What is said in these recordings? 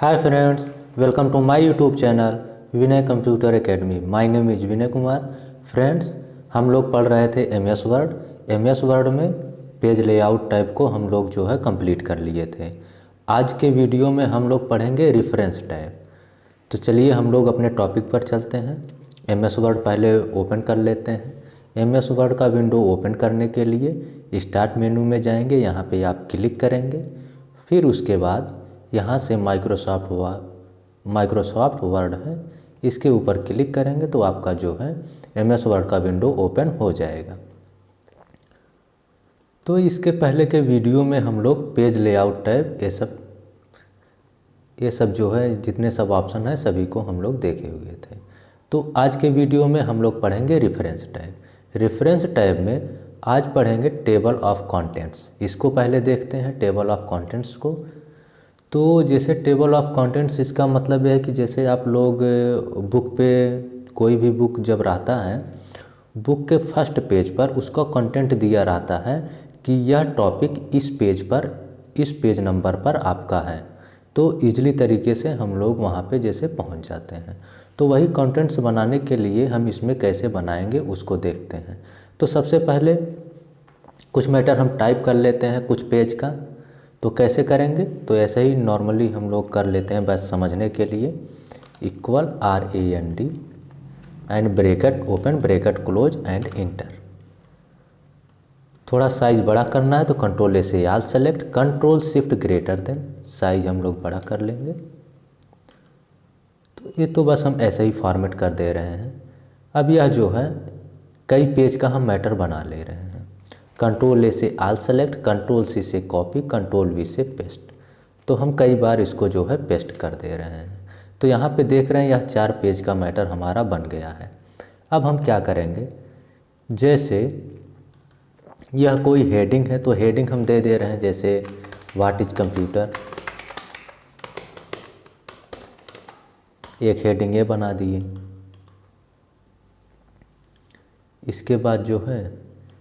Hi friends, welcome to my YouTube channel Vinay computer academy. My name is Vinay Kumar. Friends, हम लोग पढ़ रहे थे एमएस वर्ड। एमएस वर्ड में पेज लेआउट टाइप को हम लोग जो है कंप्लीट कर लिए थे। आज के वीडियो में हम लोग पढ़ेंगे रेफरेंस टाइप। तो चलिए हम लोग अपने टॉपिक पर चलते हैं। एमएस वर्ड पहले ओपन कर लेते हैं। एमएस वर्ड का विंडो ओपन करने के लिए स्टार्ट मेनू में जाएंगे, यहाँ पे आप क्लिक करेंगे। फिर उसके बाद यहाँ से माइक्रोसॉफ्ट वर्ड है, इसके ऊपर क्लिक करेंगे तो आपका जो है एमएस वर्ड का विंडो ओपन हो जाएगा। तो इसके पहले के वीडियो में हम लोग पेज लेआउट टैब ये सब जो है जितने सब ऑप्शन है सभी को हम लोग देखे हुए थे। तो आज के वीडियो में हम लोग पढ़ेंगे रेफरेंस टैब। रेफरेंस टैब में आज पढ़ेंगे टेबल ऑफ कंटेंट्स। इसको पहले देखते हैं टेबल ऑफ कंटेंट्स को। तो जैसे टेबल ऑफ कंटेंट्स, इसका मतलब है कि जैसे आप लोग बुक पे कोई भी बुक जब रहता है, बुक के फर्स्ट पेज पर उसका कंटेंट दिया रहता है कि यह टॉपिक इस पेज नंबर पर आपका है। तो ईजिली तरीके से हम लोग वहाँ पे जैसे पहुँच जाते हैं। तो वही कंटेंट्स बनाने के लिए हम इसमें कैसे बनाएंगे उसको देखते हैं। तो सबसे पहले कुछ मैटर हम टाइप कर लेते हैं कुछ पेज का। तो कैसे करेंगे, तो ऐसे ही नॉर्मली हम लोग कर लेते हैं बस समझने के लिए। Equal RAND and bracket open bracket close and inter. थोड़ा साइज बड़ा करना है तो कंट्रोल से all select, control shift greater than, size हम लोग बड़ा कर लेंगे। तो ये तो बस हम ऐसे ही फॉर्मेट कर दे रहे हैं। अब यह जो है कई पेज का हम मैटर बना ले रहे हैं। कंट्रोल A से ऑल सेलेक्ट, कंट्रोल C से कॉपी, कंट्रोल V से पेस्ट। तो हम कई बार इसको जो है पेस्ट कर दे रहे हैं। तो यहाँ पे देख रहे हैं यह 4 पेज का मैटर हमारा बन गया है। अब हम क्या करेंगे, जैसे यह कोई हेडिंग है तो हेडिंग हम दे रहे हैं, जैसे व्हाट इज कंप्यूटर। एक हेडिंग ये बना दिए। इसके बाद जो है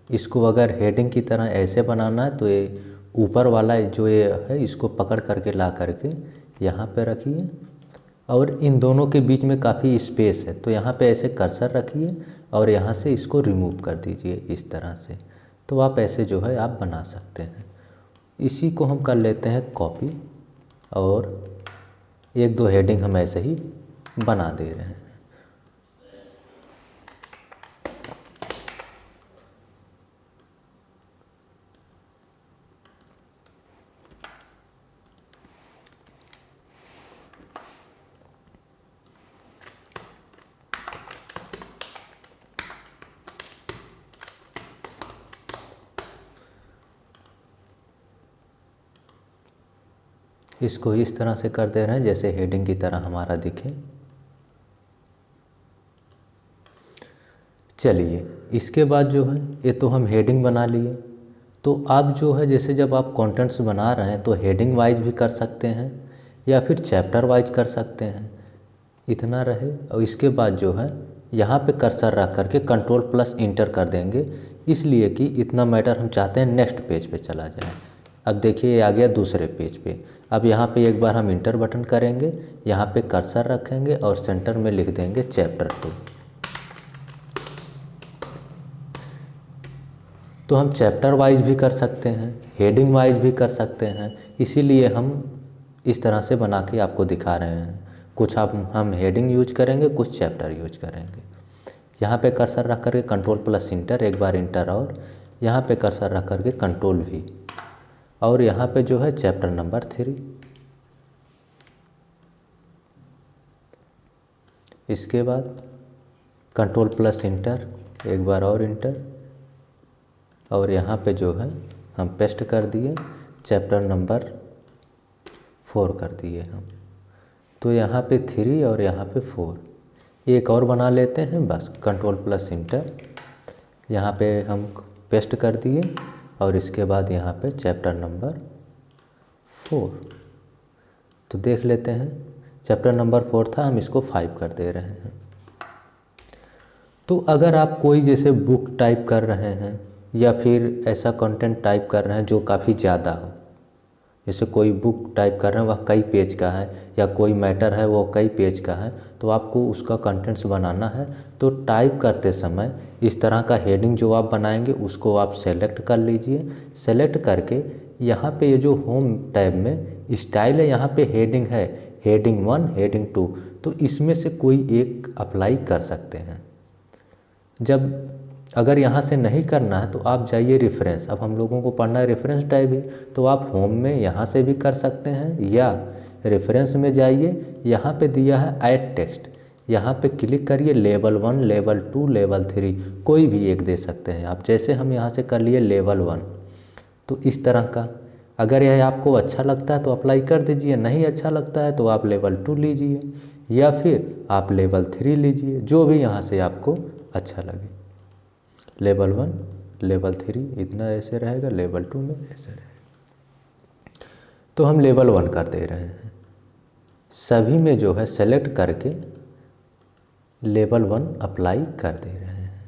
इसको अगर हेडिंग की तरह ऐसे बनाना है तो ये ऊपर वाला जो ये है इसको पकड़ करके ला करके यहाँ पे रखिए, और इन दोनों के बीच में काफ़ी स्पेस है तो यहाँ पे ऐसे कर्सर रखिए और यहाँ से इसको रिमूव कर दीजिए इस तरह से। तो आप ऐसे जो है आप बना सकते हैं। इसी को हम कर लेते हैं कॉपी, और एक दो हेडिंग हम ऐसे ही बना दे रहे हैं। इसको इस तरह से कर दे रहे हैं जैसे हेडिंग की तरह हमारा दिखे। चलिए, इसके बाद जो है ये तो हम हेडिंग बना लिए। तो आप जो है जैसे जब आप कंटेंट्स बना रहे हैं तो हेडिंग वाइज भी कर सकते हैं या फिर चैप्टर वाइज कर सकते हैं, इतना रहे। और इसके बाद जो है यहाँ पे कर्सर रख करके कंट्रोल+इंटर कर देंगे, इसलिए कि इतना मैटर हम चाहते हैं नेक्स्ट पेज पे चला जाए। अब देखिए ये आ गया दूसरे पेज पे। अब यहाँ पे एक बार हम इंटर बटन करेंगे, यहाँ पे कर्सर रखेंगे और सेंटर में लिख देंगे चैप्टर 2। तो हम चैप्टर वाइज भी कर सकते हैं, हेडिंग वाइज भी कर सकते हैं, इसीलिए हम इस तरह से बना के आपको दिखा रहे हैं। कुछ हम हेडिंग यूज करेंगे, कुछ चैप्टर यूज करेंगे। यहाँ पे कर्सर रख करके कंट्रोल+इंटर, एक बार इंटर, और यहाँ पे कर्सर रख करके कंट्रोल+V, और यहाँ पे जो है चैप्टर नंबर 3। इसके बाद कंट्रोल+इंटर, एक बार और इंटर, और यहाँ पे जो है हम पेस्ट कर दिए, चैप्टर नंबर 4 कर दिए हम। तो यहाँ पे 3 और यहाँ पे 4, एक और बना लेते हैं बस। कंट्रोल+इंटर, यहाँ पे हम पेस्ट कर दिए, और इसके बाद यहाँ पे चैप्टर नंबर 4। तो देख लेते हैं, चैप्टर नंबर 4 था, हम इसको 5 कर दे रहे हैं। तो अगर आप कोई जैसे बुक टाइप कर रहे हैं या फिर ऐसा कंटेंट टाइप कर रहे हैं जो काफ़ी ज़्यादा हो, जैसे कोई बुक टाइप कर रहे हैं वह कई पेज का है, या कोई मैटर है वो कई पेज का है, तो आपको उसका कंटेंट्स बनाना है। तो टाइप करते समय इस तरह का हेडिंग जो आप बनाएंगे उसको आप सेलेक्ट कर लीजिए। सेलेक्ट करके यहाँ पे ये जो होम टैब में स्टाइल है, यहाँ पे हेडिंग है, हेडिंग 1, हेडिंग 2, तो इसमें से कोई एक अप्लाई कर सकते हैं। जब अगर यहाँ से नहीं करना है तो आप जाइए रेफरेंस। अब हम लोगों को पढ़ना है रेफरेंस टाइप ही, तो आप होम में यहाँ से भी कर सकते हैं, या रेफरेंस में जाइए, यहाँ पे दिया है ऐड टेक्स्ट, यहाँ पे क्लिक करिए, लेवल 1, लेवल 2, लेवल 3, कोई भी एक दे सकते हैं आप। जैसे हम यहाँ से कर लिए लेवल 1, तो इस तरह का अगर यह आपको अच्छा लगता है तो अप्लाई कर दीजिए, नहीं अच्छा लगता है तो आप लेवल 2 लीजिए, या फिर आप लेवल 3 लीजिए, जो भी यहाँ से आपको अच्छा लगे। लेवल 1, लेवल 3 इतना ऐसे रहेगा, लेवल 2 में ऐसे रहेगा। तो हम लेवल 1 कर दे रहे हैं, सभी में जो है सेलेक्ट करके लेवल 1 अप्लाई कर दे रहे हैं।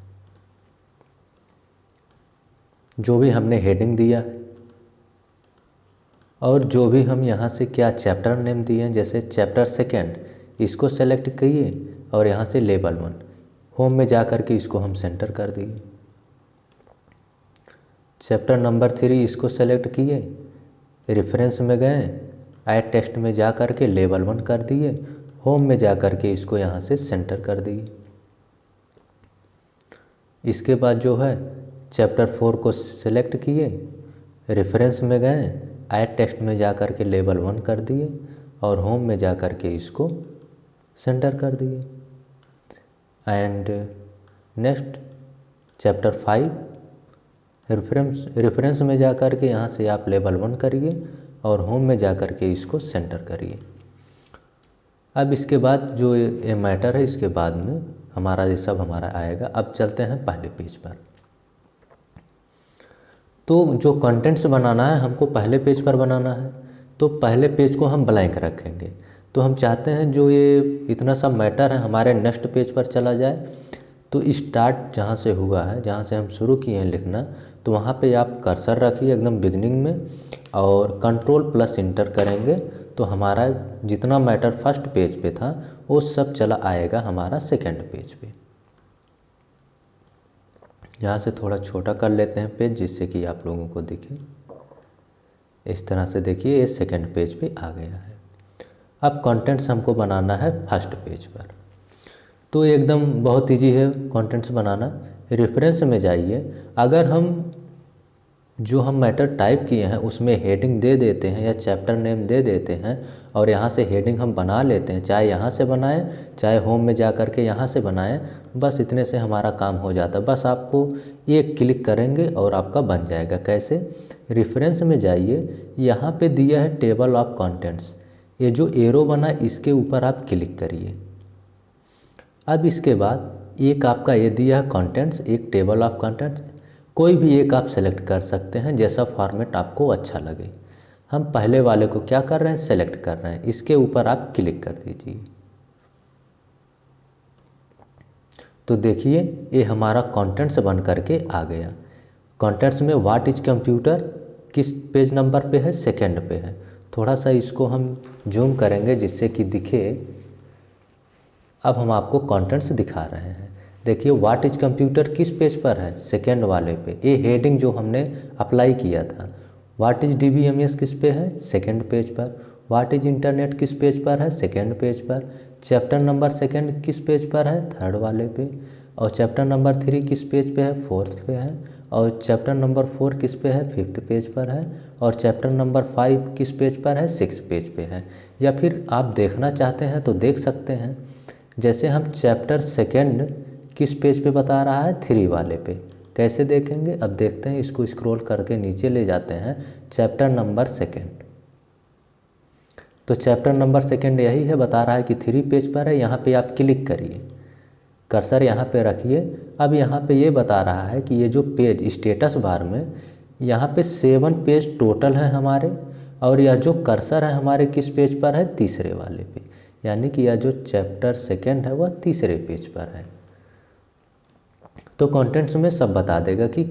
जो भी हमने हेडिंग दिया और जो भी हम यहाँ से क्या चैप्टर नेम दिए हैं, जैसे चैप्टर 2 इसको सेलेक्ट किए और यहाँ से लेवल 1 होम में जा कर के इसको हम सेंटर कर दिए। चैप्टर नंबर 3 इसको सेलेक्ट किए, रेफरेंस में गए, ऐड टेक्स्ट में जा कर के लेवल 1 कर दिए, होम में जा कर के इसको यहाँ से सेंटर कर दिए। इसके बाद जो है चैप्टर 4 को सिलेक्ट किए, रेफरेंस में गए, ऐड टेक्स्ट में जा कर के लेवल 1 कर दिए और होम में जा कर के इसको सेंटर कर दिए। एंड नेक्स्ट चैप्टर 5 रेफरेंस में जा कर के यहाँ से आप लेवल 1 करिए और होम में जा कर के इसको सेंटर करिए। अब इसके बाद जो ये मैटर है, इसके बाद में हमारा ये सब हमारा आएगा। अब चलते हैं पहले पेज पर। तो जो कंटेंट्स बनाना है हमको पहले पेज पर बनाना है, तो पहले पेज को हम ब्लैंक रखेंगे। तो हम चाहते हैं जो ये इतना सा मैटर है हमारे नेक्स्ट पेज पर चला जाए। तो स्टार्ट जहाँ से हुआ है, जहाँ से हम शुरू किए हैं लिखना, तो वहाँ पे आप कर्सर रखिए एकदम बिगनिंग में और कंट्रोल+इंटर करेंगे तो हमारा जितना मैटर फर्स्ट पेज पे था वो सब चला आएगा हमारा सेकंड पेज पे। यहाँ से थोड़ा छोटा कर लेते हैं पेज, जिससे कि आप लोगों को दिखे। इस तरह से देखिए ये सेकंड पेज पे आ गया है। अब कंटेंट्स हमको बनाना है फर्स्ट पेज पर, तो एकदम बहुत इजी है कंटेंट्स बनाना। रेफरेंस में जाइए, अगर हम जो हम मैटर टाइप किए हैं उसमें हेडिंग दे देते हैं या चैप्टर नेम दे देते हैं और यहाँ से हेडिंग हम बना लेते हैं, चाहे यहाँ से बनाएं चाहे होम में जा कर के यहाँ से बनाएं, बस इतने से हमारा काम हो जाता है। बस आपको एक क्लिक करेंगे और आपका बन जाएगा। कैसे? रेफरेंस में जाइए, यहाँ पे दिया है टेबल ऑफ कंटेंट्स, ये जो एरो बना इसके ऊपर आप क्लिक करिए। अब इसके बाद एक आपका ये दिया है कंटेंट्स, एक टेबल ऑफ कंटेंट्स, कोई भी एक आप सेलेक्ट कर सकते हैं जैसा फॉर्मेट आपको अच्छा लगे। हम पहले वाले को क्या कर रहे हैं, सेलेक्ट कर रहे हैं, इसके ऊपर आप क्लिक कर दीजिए। तो देखिए ये हमारा कंटेंट्स बन करके आ गया। कंटेंट्स में व्हाट इज कंप्यूटर किस पेज नंबर पे है, सेकंड पे है। थोड़ा सा इसको हम जूम करेंगे जिससे कि दिखे। अब हम आपको कंटेंट्स दिखा रहे हैं। देखिए व्हाट इज कंप्यूटर किस पेज पर है, सेकंड वाले पे। ये हेडिंग जो हमने अप्लाई किया था। व्हाट इज DBMS किस पे है, सेकंड पेज पर। व्हाट इज इंटरनेट किस पेज पर है, सेकंड पेज पर। चैप्टर नंबर 2 किस पेज पर है, थर्ड वाले पे। और चैप्टर नंबर 3 किस पेज पे है, फोर्थ पे है। और चैप्टर नंबर 4 किस पे है, फिफ्थ पेज पर है। और चैप्टर नंबर 5 किस पेज पर है, 6 पेज पे है। या फिर आप देखना चाहते हैं तो देख सकते हैं। जैसे हम चैप्टर 2 किस पेज पे बता रहा है, 3 वाले पे। कैसे देखेंगे, अब देखते हैं। इसको स्क्रॉल करके नीचे ले जाते हैं, चैप्टर नंबर 2। तो चैप्टर नंबर 2 यही है, बता रहा है कि 3 पेज पर है। यहाँ पे आप क्लिक करिए, कर्सर यहाँ पे रखिए। अब यहाँ पे ये बता रहा है कि ये जो पेज स्टेटस बार में यहाँ पे 7 पेज टोटल हैं हमारे, और यह जो कर्सर है हमारे किस पेज पर है, तीसरे वाले पे। यानी कि यह जो चैप्टर 2 है वह तीसरे पेज पर है। तो कंटेंट्स में सब बता देगा कि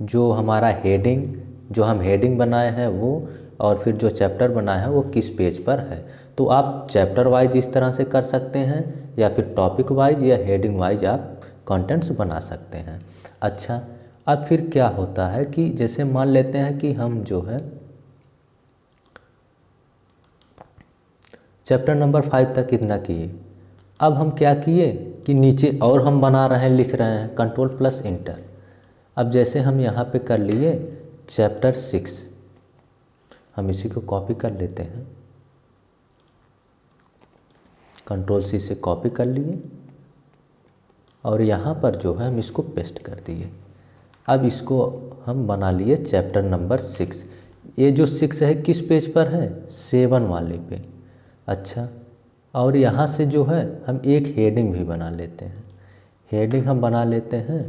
जो हमारा हेडिंग, जो हम हेडिंग बनाए हैं वो, और फिर जो चैप्टर बना है वो किस पेज पर है। तो आप चैप्टर वाइज इस तरह से कर सकते हैं या फिर टॉपिक वाइज या हेडिंग वाइज आप कंटेंट्स बना सकते हैं। अच्छा, अब फिर क्या होता है कि जैसे मान लेते हैं कि हम जो है चैप्टर नंबर 5 तक इतना किए। अब हम क्या किए कि नीचे और हम बना रहे हैं, लिख रहे हैं, कंट्रोल+इंटर। अब जैसे हम यहाँ पे कर लिए चैप्टर 6, हम इसी को कॉपी कर लेते हैं, कंट्रोल+C से कॉपी कर लिए और यहाँ पर जो है हम इसको पेस्ट कर दिए। अब इसको हम बना लिए चैप्टर नंबर 6। ये जो 6 है किस पेज पर है, 7 वाले पे। अच्छा, और यहाँ से जो है हम एक हेडिंग भी बना लेते हैं। हेडिंग हम बना लेते हैं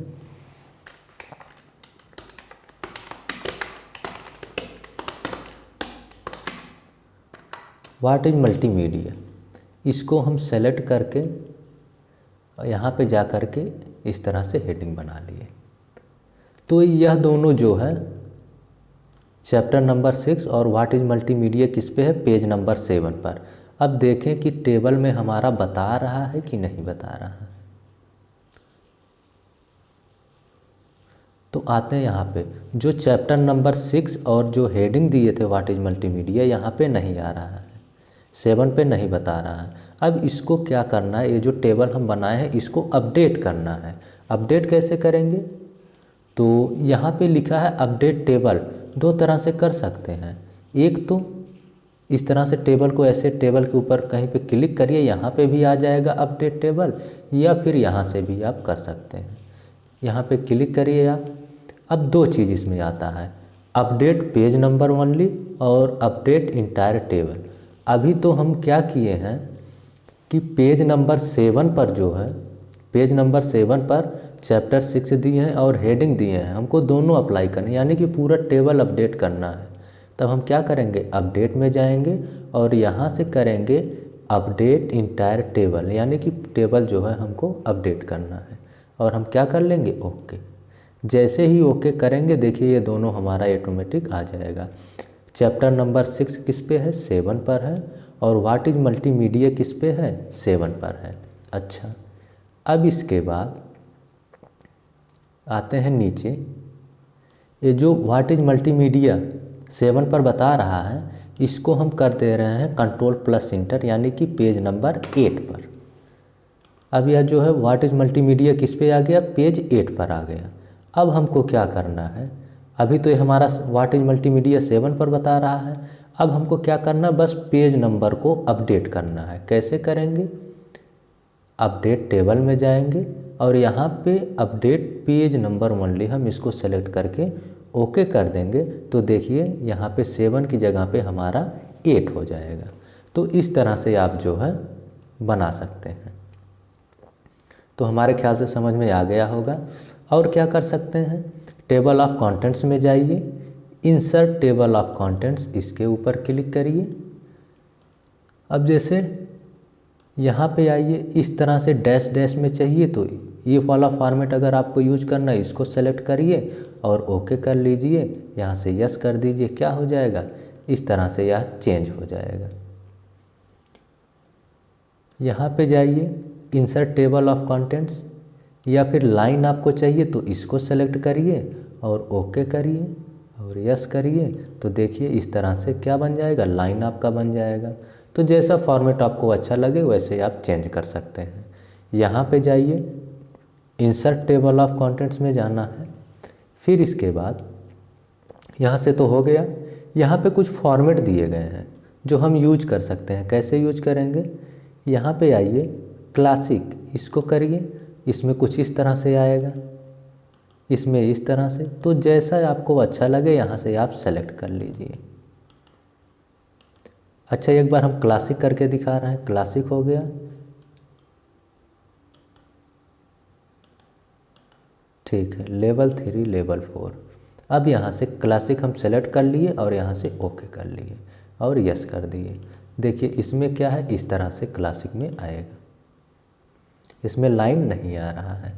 व्हाट इज मल्टीमीडिया। इसको हम सेलेक्ट करके यहाँ पे जा कर के इस तरह से हेडिंग बना लिए। तो यह दोनों जो है चैप्टर नंबर 6 और व्हाट इज मल्टीमीडिया किस पे है, पेज नंबर 7 पर। अब देखें कि टेबल में हमारा बता रहा है कि नहीं बता रहा है। तो आते हैं यहाँ पे, जो चैप्टर नंबर 6 और जो हेडिंग दिए थे व्हाट इज मल्टीमीडिया, यहाँ पे नहीं आ रहा है, 7 पे नहीं बता रहा है। अब इसको क्या करना है, ये जो टेबल हम बनाए हैं इसको अपडेट करना है। अपडेट कैसे करेंगे, तो यहाँ पे लिखा है अपडेट टेबल। दो तरह से कर सकते हैं, एक तो इस तरह से टेबल को ऐसे टेबल के ऊपर कहीं पे क्लिक करिए, यहाँ पे भी आ जाएगा अपडेट टेबल, या फिर यहाँ से भी आप कर सकते हैं। यहाँ पे क्लिक करिए आप। अब दो चीज़ इसमें आता है, अपडेट पेज नंबर ओनली और अपडेट इंटायर टेबल। अभी तो हम क्या किए हैं कि पेज नंबर 7 पर जो है, पेज नंबर 7 पर चैप्टर 6 दिए हैं और हेडिंग दिए हैं, हमको दोनों अप्लाई करने, यानी कि पूरा टेबल अपडेट करना है। तब हम क्या करेंगे, अपडेट में जाएंगे और यहाँ से करेंगे अपडेट इंटायर टेबल, यानी कि टेबल जो है हमको अपडेट करना है। और हम क्या कर लेंगे, ओके। जैसे ही ओके करेंगे देखिए ये दोनों हमारा ऑटोमेटिक आ जाएगा। चैप्टर नंबर 6 किस पे है, 7 पर है, और व्हाट इज मल्टीमीडिया किस पे है, 7 पर है। अच्छा, अब इसके बाद आते हैं नीचे, ये जो व्हाट इज मल्टीमीडिया 7 पर बता रहा है, इसको हम कर दे रहे हैं कंट्रोल+इंटर, यानी कि पेज नंबर 8 पर। अब यह जो है व्हाट इज मल्टीमीडिया किस पे आ गया, पेज 8 पर आ गया। अब हमको क्या करना है, अभी तो ये हमारा व्हाट इज मल्टीमीडिया 7 पर बता रहा है। अब हमको क्या करना, बस पेज नंबर को अपडेट करना है। कैसे करेंगे, अपडेट टेबल में जाएंगे और यहाँ पे अपडेट पेज नंबर ओनली हम इसको सेलेक्ट करके ओके कर देंगे। तो देखिए यहाँ पे 7 की जगह पे हमारा 8 हो जाएगा। तो इस तरह से आप जो है बना सकते हैं। तो हमारे ख्याल से समझ में आ गया होगा। और क्या कर सकते हैं, टेबल ऑफ कंटेंट्स में जाइए, इंसर्ट टेबल ऑफ कंटेंट्स, इसके ऊपर क्लिक करिए। अब जैसे यहाँ पे आइए, इस तरह से डैश डैश में चाहिए तो ये वाला फॉर्मेट अगर आपको यूज करना है इसको सेलेक्ट करिए और ओके कर लीजिए, यहाँ से यस कर दीजिए। क्या हो जाएगा, इस तरह से यह चेंज हो जाएगा। यहाँ पे जाइए, इंसर्ट टेबल ऑफ कंटेंट्स, या फिर लाइन आपको चाहिए तो इसको सेलेक्ट करिए और ओके करिए और यस करिए। तो देखिए इस तरह से क्या बन जाएगा, लाइन आपका बन जाएगा। तो जैसा फॉर्मेट आपको अच्छा लगे वैसे आप चेंज कर सकते हैं। यहाँ पे जाइए, इंसर्ट टेबल ऑफ कंटेंट्स में जाना है। फिर इसके बाद यहाँ से तो हो गया, यहाँ पे कुछ फॉर्मेट दिए गए हैं जो हम यूज कर सकते हैं। कैसे यूज करेंगे, यहाँ पे आइए, क्लासिक, इसको करिए, इसमें कुछ इस तरह से आएगा, इसमें इस तरह से। तो जैसा आपको अच्छा लगे यहाँ से आप सेलेक्ट कर लीजिए। अच्छा, एक बार हम क्लासिक करके दिखा रहे हैं, क्लासिक हो गया, ठीक है, लेवल 3 लेवल 4। अब यहाँ से क्लासिक हम सेलेक्ट कर लिए और यहाँ से ओके कर लिए और यस कर दिए। देखिए इसमें क्या है, इस तरह से क्लासिक में आएगा, इसमें लाइन नहीं आ रहा है।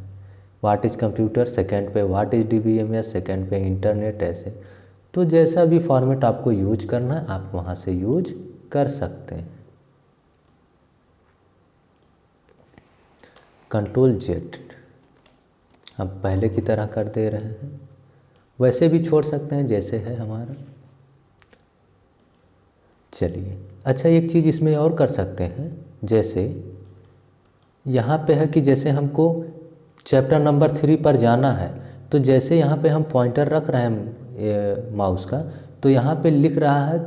व्हाट इज़ कंप्यूटर सेकंड पे, व्हाट इज़ DBMS सेकंड पे, इंटरनेट, ऐसे। तो जैसा भी फॉर्मेट आपको यूज करना है आप वहाँ से यूज कर सकते हैं। Ctrl+Z हम पहले की तरह कर दे रहे हैं, वैसे भी छोड़ सकते हैं जैसे है हमारा। चलिए, अच्छा एक चीज़ इसमें और कर सकते हैं, जैसे यहाँ पे है कि जैसे हमको चैप्टर नंबर 3 पर जाना है, तो जैसे यहाँ पे हम पॉइंटर रख रहे हैं माउस का, तो यहाँ पे लिख रहा है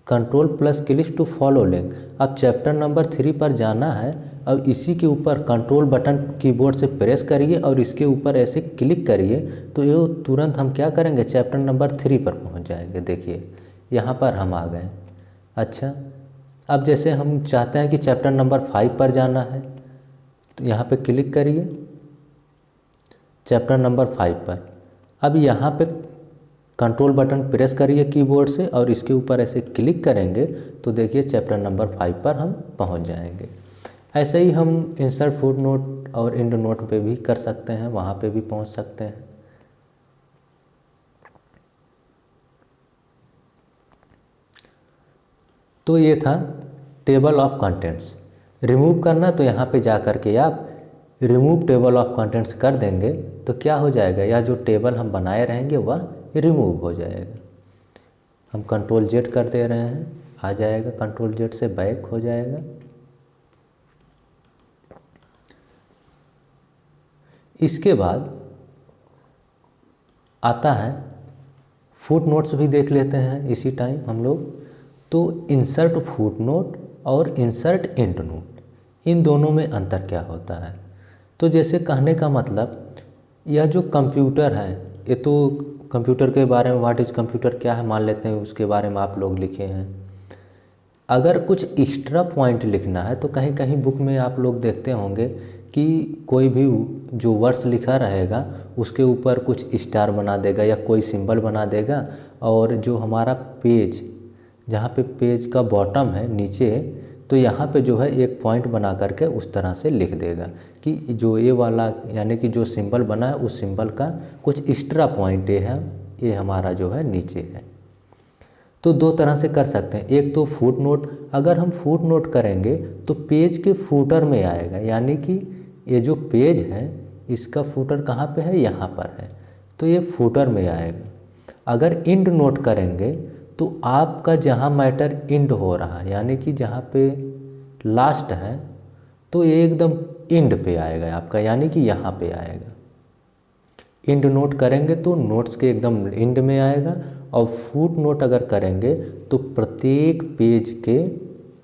Ctrl+क्लिक टू फॉलो लिंक। अब चैप्टर नंबर 3 पर जाना है, अब इसी के ऊपर कंट्रोल बटन कीबोर्ड से प्रेस करिए और इसके ऊपर ऐसे क्लिक करिए, तो ये तुरंत हम क्या करेंगे, चैप्टर नंबर 3 पर पहुंच जाएंगे। देखिए यहाँ पर हम आ गए। अच्छा, अब जैसे हम चाहते हैं कि चैप्टर नंबर 5 पर जाना है, तो यहाँ पे क्लिक करिए चैप्टर नंबर 5 पर। अब यहाँ पे कंट्रोल बटन प्रेस करिए कीबोर्ड से और इसके ऊपर ऐसे क्लिक करेंगे, तो देखिए चैप्टर नंबर 5 पर हम पहुंच जाएंगे। ऐसे ही हम इंसर्ट फुट नोट और एंड नोट पे भी कर सकते हैं, वहाँ पे भी पहुंच सकते हैं। तो ये था टेबल ऑफ कंटेंट्स। रिमूव करना तो यहाँ पे जा कर के आप रिमूव टेबल ऑफ कंटेंट्स कर देंगे, तो क्या हो जाएगा, या जो टेबल हम बनाए रहेंगे वह रिमूव हो जाएगा। हम Ctrl+Z कर दे रहे हैं, आ जाएगा, Ctrl+Z से बैक हो जाएगा। इसके बाद आता है फुट नोट्स भी देख लेते हैं इसी टाइम हम लोग। तो इंसर्ट फुट नोट और इंसर्ट एंड नोट, इन दोनों में अंतर क्या होता है। तो जैसे कहने का मतलब, यह जो कंप्यूटर है, ये तो कंप्यूटर के बारे में व्हाट इज़ कंप्यूटर क्या है मान लेते हैं, उसके बारे में आप लोग लिखे हैं। अगर कुछ एक्स्ट्रा पॉइंट लिखना है तो कहीं कहीं बुक में आप लोग देखते होंगे कि कोई भी जो वर्ड्स लिखा रहेगा उसके ऊपर कुछ स्टार बना देगा या कोई सिंबल बना देगा, और जो हमारा पेज, जहाँ पे पेज का बॉटम है नीचे, तो यहाँ पे जो है एक पॉइंट बना करके उस तरह से लिख देगा कि जो ये वाला, यानी कि जो सिंबल बना है उस सिंबल का कुछ एक्स्ट्रा पॉइंट ये है, ये हमारा जो है नीचे है। तो दो तरह से कर सकते हैं। एक तो फुट नोट, अगर हम फुट नोट करेंगे तो पेज के फूटर में आएगा, यानी कि ये जो पेज है इसका फूटर कहाँ पे है, यहाँ पर है, तो ये फूटर में आएगा। अगर इंड नोट करेंगे तो आपका जहाँ मैटर इंड हो रहा है, यानी कि जहाँ पे लास्ट है, तो ये एकदम इंड पे आएगा आपका, यानी कि यहाँ पे आएगा। इंड नोट करेंगे तो नोट्स के एकदम इंड में आएगा, और फुट नोट अगर करेंगे तो प्रत्येक पेज के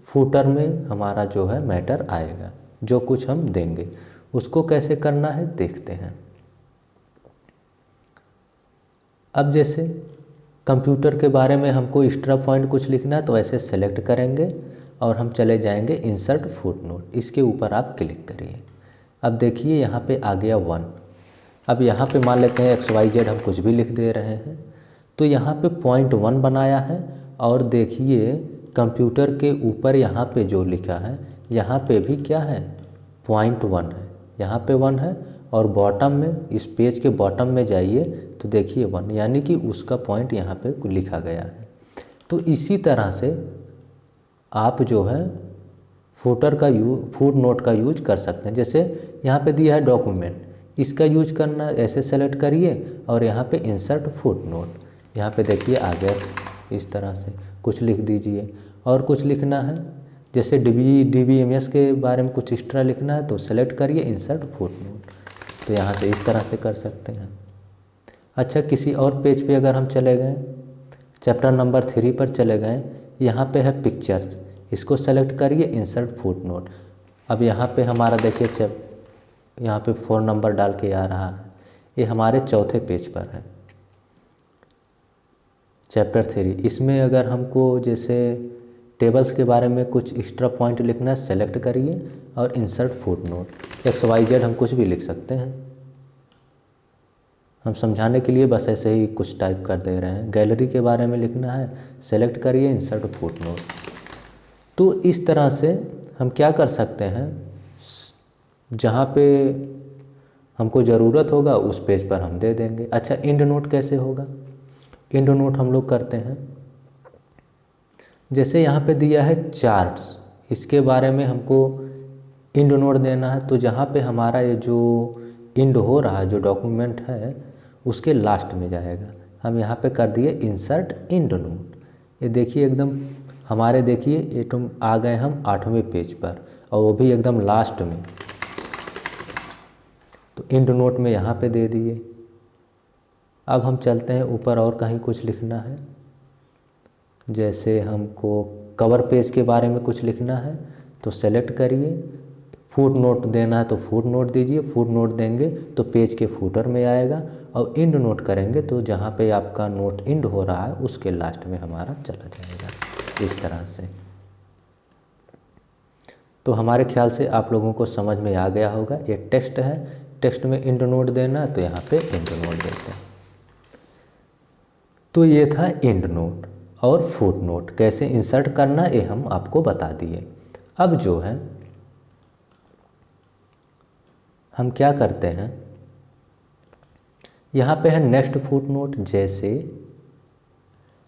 फुटर में हमारा जो है मैटर आएगा, जो कुछ हम देंगे। उसको कैसे करना है देखते हैं। अब जैसे कंप्यूटर के बारे में हमको एक्स्ट्रा पॉइंट कुछ लिखना है, तो ऐसे सेलेक्ट करेंगे और हम चले जाएंगे इंसर्ट फुट नोट, इसके ऊपर आप क्लिक करिए। अब देखिए यहाँ पे आ गया 1। अब यहाँ पे मान लेते हैं XYZ हम कुछ भी लिख दे रहे हैं, तो यहाँ पे पॉइंट 1 बनाया है, और देखिए कंप्यूटर के ऊपर यहाँ पे जो लिखा है यहाँ पे भी क्या है, पॉइंट 1 है, यहाँ पे 1 है, और बॉटम में, इस पेज के बॉटम में जाइए तो देखिए 1, यानी कि उसका पॉइंट यहाँ पे लिखा गया है। तो इसी तरह से आप जो है फुट नोट का यूज कर सकते हैं। जैसे यहाँ पे दिया है डॉक्यूमेंट, इसका यूज करना, ऐसे सेलेक्ट करिए और यहाँ पे इंसर्ट फुट नोट, यहाँ पे देखिए आ गया, इस तरह से कुछ लिख दीजिए। और कुछ लिखना है, जैसे DBMS के बारे में कुछ एक्स्ट्रा लिखना है, तो सेलेक्ट करिए इंसर्ट फुट नोट, तो यहाँ से इस तरह से कर सकते हैं। अच्छा, किसी और पेज पे अगर हम चले गए, चैप्टर नंबर 3 पर चले गए, यहाँ पे है पिक्चर्स, इसको सेलेक्ट करिए इंसर्ट फुट नोट। अब यहाँ पे हमारा देखिए यहाँ पे 4 नंबर डाल के आ रहा है, ये हमारे चौथे पेज पर है चैप्टर 3। इसमें अगर हमको जैसे टेबल्स के बारे में कुछ एक्स्ट्रा पॉइंट लिखना है, सेलेक्ट करिए और इंसर्ट फुट नोट, XYZ हम कुछ भी लिख सकते हैं। हम समझाने के लिए बस ऐसे ही कुछ टाइप कर दे रहे हैं। गैलरी के बारे में लिखना है, सेलेक्ट करिए इंसर्ट फुट नोट। तो इस तरह से हम क्या कर सकते हैं, जहाँ पे हमको ज़रूरत होगा उस पेज पर हम दे देंगे। अच्छा, इंड नोट कैसे होगा? इंड नोट हम लोग करते हैं, जैसे यहाँ पे दिया है चार्ट्स, इसके बारे में हमको इंड नोट देना है। तो जहाँ पे हमारा ये जो इंड हो रहा है, जो डॉक्यूमेंट है, उसके लास्ट में जाएगा। हम यहाँ पे कर दिए इंसर्ट इंड नोट। ये देखिए एकदम हमारे, देखिए ये तो आ गए हम 8वें पेज पर, और वो भी एकदम लास्ट में। तो इंड नोट में यहाँ पे दे दिए। अब हम चलते हैं ऊपर, और कहीं कुछ लिखना है, जैसे हमको कवर पेज के बारे में कुछ लिखना है तो सेलेक्ट करिए। फुट नोट देना है तो फुट नोट दीजिए, फुट नोट देंगे तो पेज के फुटर में आएगा, और इंड नोट करेंगे तो जहाँ पे आपका नोट इंड हो रहा है उसके लास्ट में हमारा चला जाएगा, इस तरह से। तो हमारे ख्याल से आप लोगों को समझ में आ गया होगा। ये टेक्स्ट है, टेक्स्ट में इंड नोट देना, तो यहाँ पे इंड नोट देते हैं। तो ये था इंड नोट। और फुट नोट कैसे इंसर्ट करना ये हम आपको बता दिए। अब जो है हम क्या करते हैं, यहाँ पे है नेक्स्ट फुट नोट। जैसे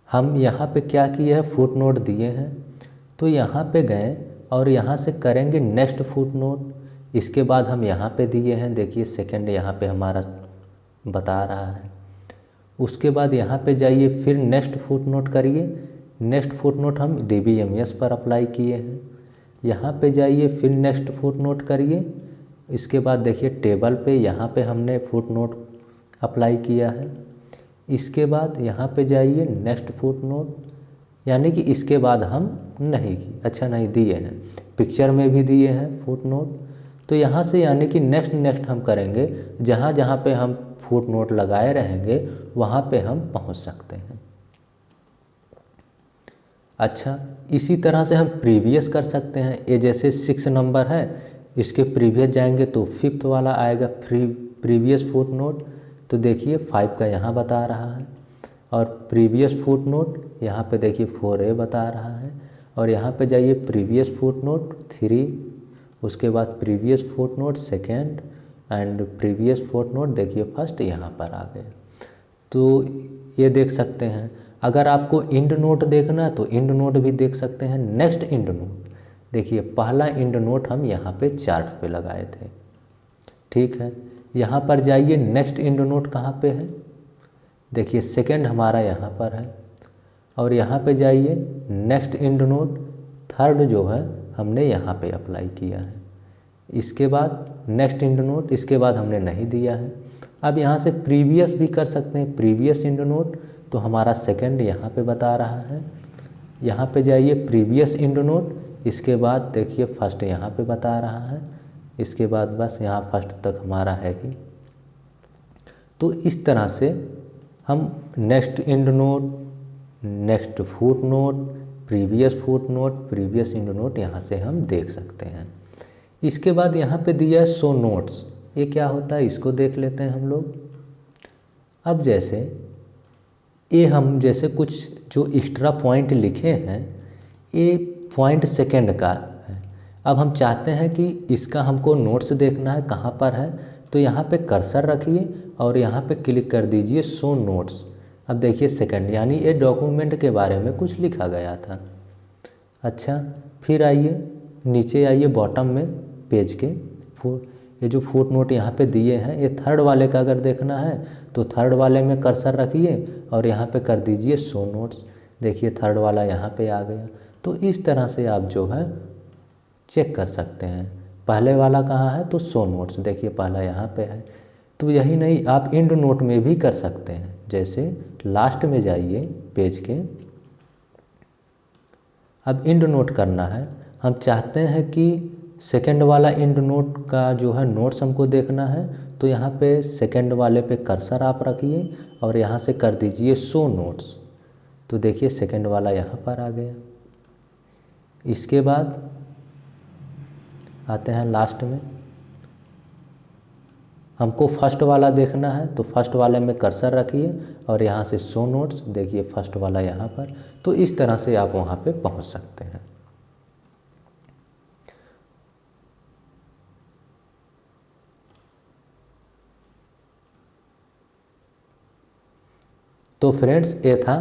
हम यहाँ पे क्या किए हैं, फुट नोट दिए हैं, तो यहाँ पे गए और यहाँ से करेंगे नेक्स्ट फुट नोट। इसके बाद हम यहाँ पे दिए हैं, देखिए सेकंड यहाँ पे हमारा बता रहा है। उसके बाद यहाँ पे जाइए, फिर नेक्स्ट फुट नोट करिए। नेक्स्ट फुट नोट हम DBMS पर अप्लाई किए हैं। यहाँ पे जाइए, फिर नेक्स्ट फुट नोट करिए। इसके बाद देखिए टेबल पे यहाँ पे हमने फुट नोट अप्लाई किया है। इसके बाद यहाँ पे जाइए, नेक्स्ट फुट नोट, यानी कि इसके बाद हम नहीं की, अच्छा नहीं दिए हैं, पिक्चर में भी दिए हैं फुट नोट। तो यहाँ से यानी कि नेक्स्ट हम करेंगे, जहाँ जहाँ पे हम फुट नोट लगाए रहेंगे वहाँ पे हम पहुँच सकते हैं। अच्छा, इसी तरह से हम प्रीवियस कर सकते हैं। ये जैसे 6 नंबर है, इसके प्रीवियस जाएंगे तो 5th वाला आएगा, प्रीवियस फुट नोट। तो देखिए 5 का यहाँ बता रहा है, और प्रीवियस फुट नोट यहाँ पे देखिए 4A बता रहा है। और यहाँ पे जाइए प्रीवियस फुट नोट 3, उसके बाद previous foot note 2nd, and previous foot note देखिए 1st यहाँ पर आ गया। तो ये देख सकते हैं। अगर आपको इंड नोट देखना है तो इंड नोट भी देख सकते हैं। नेक्स्ट इंड नोट देखिए, पहला इंड नोट हम यहाँ पे चार्ट पे लगाए थे, ठीक है। यहाँ पर जाइए, नेक्स्ट इंड नोट कहाँ पे है, देखिए सेकंड हमारा यहाँ पर है। और यहाँ पे जाइए, नेक्स्ट इंड नोट थर्ड जो है हमने यहाँ पे अप्लाई किया है। इसके बाद नेक्स्ट इंड नोट, इसके बाद हमने नहीं दिया है। अब यहाँ से प्रीवियस भी कर सकते हैं, प्रीवियस इंड नोट, तो हमारा सेकंड यहाँ पे बता रहा है। यहाँ पे जाइए प्रीवियस इंड नोट, इसके बाद देखिए फर्स्ट यहाँ पे बता रहा है। इसके बाद बस यहाँ फर्स्ट तक हमारा है ही। तो इस तरह से हम next end note, next foot note, previous foot note, previous end note यहाँ से हम देख सकते हैं। इसके बाद यहाँ पे दिया है शो नोट्स। ये क्या होता है, इसको देख लेते हैं हम लोग। अब जैसे ये हम जैसे कुछ जो एक्स्ट्रा पॉइंट लिखे हैं, ये पॉइंट सेकंड का है। अब हम चाहते हैं कि इसका हमको नोट्स देखना है, कहाँ पर है, तो यहाँ पे कर्सर रखिए और यहाँ पे क्लिक कर दीजिए शो नोट्स। अब देखिए सेकंड, यानी ये डॉक्यूमेंट के बारे में कुछ लिखा गया था। अच्छा, फिर आइए नीचे आइए, बॉटम में पेज के ये जो फुट नोट यहाँ पे दिए हैं, ये थर्ड वाले का अगर देखना है तो थर्ड वाले में कर्सर रखिए और यहाँ पे कर दीजिए शो नोट्स। देखिए थर्ड वाला यहाँ पे आ गया। तो इस तरह से आप जो है चेक कर सकते हैं, पहले वाला कहाँ है तो शो नोट्स, देखिए पहला यहाँ पे है। तो यही नहीं, आप इंड नोट में भी कर सकते हैं। जैसे लास्ट में जाइए पेज के, अब इंड नोट करना है, हम चाहते हैं कि सेकंड वाला इंड नोट का जो है नोट्स हमको देखना है, तो यहाँ पे सेकंड वाले पे कर्सर आप रखिए और यहाँ से कर दीजिए शो नोट्स। तो देखिए सेकंड वाला यहाँ पर आ गया। इसके बाद आते हैं लास्ट में, हमको फर्स्ट वाला देखना है तो फर्स्ट वाले में कर्सर रखिए और यहाँ से शो नोट्स, देखिए फर्स्ट वाला यहाँ पर। तो इस तरह से आप वहाँ पे पहुँच सकते हैं। तो फ्रेंड्स ये था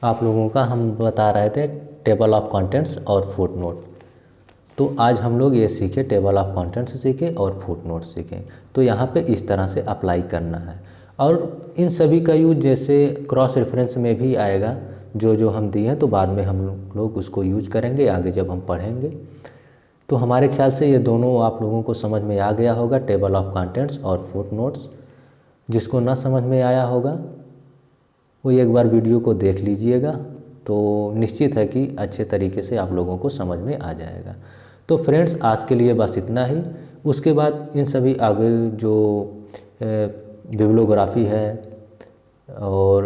आप लोगों का, हम बता रहे थे टेबल ऑफ कंटेंट्स और फुटनोट। तो आज हम लोग ये सीखे, टेबल ऑफ कंटेंट्स सीखे और फुटनोट सीखे। तो यहाँ पे इस तरह से अप्लाई करना है। और इन सभी का यूज जैसे क्रॉस रेफरेंस में भी आएगा, जो हम दिए हैं, तो बाद में हम लोग उसको यूज करेंगे आगे जब हम पढ़ेंगे। तो हमारे ख्याल से ये दोनों आप लोगों को समझ में आ गया होगा, टेबल ऑफ कंटेंट्स और फुटनोट्स। जिसको ना समझ में आया होगा वो एक बार वीडियो को देख लीजिएगा, तो निश्चित है कि अच्छे तरीके से आप लोगों को समझ में आ जाएगा। तो फ्रेंड्स आज के लिए बस इतना ही। उसके बाद इन सभी आगे जो बिब्लियोग्राफी है और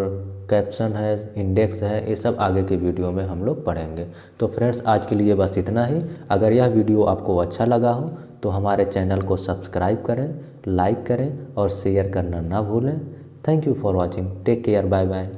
कैप्शन है, इंडेक्स है, ये सब आगे के वीडियो में हम लोग पढ़ेंगे। तो फ्रेंड्स आज के लिए बस इतना ही। अगर यह वीडियो आपको अच्छा लगा हो तो हमारे चैनल को सब्सक्राइब करें, लाइक करें और शेयर करना ना भूलें। Thank you for watching. Take care, bye bye.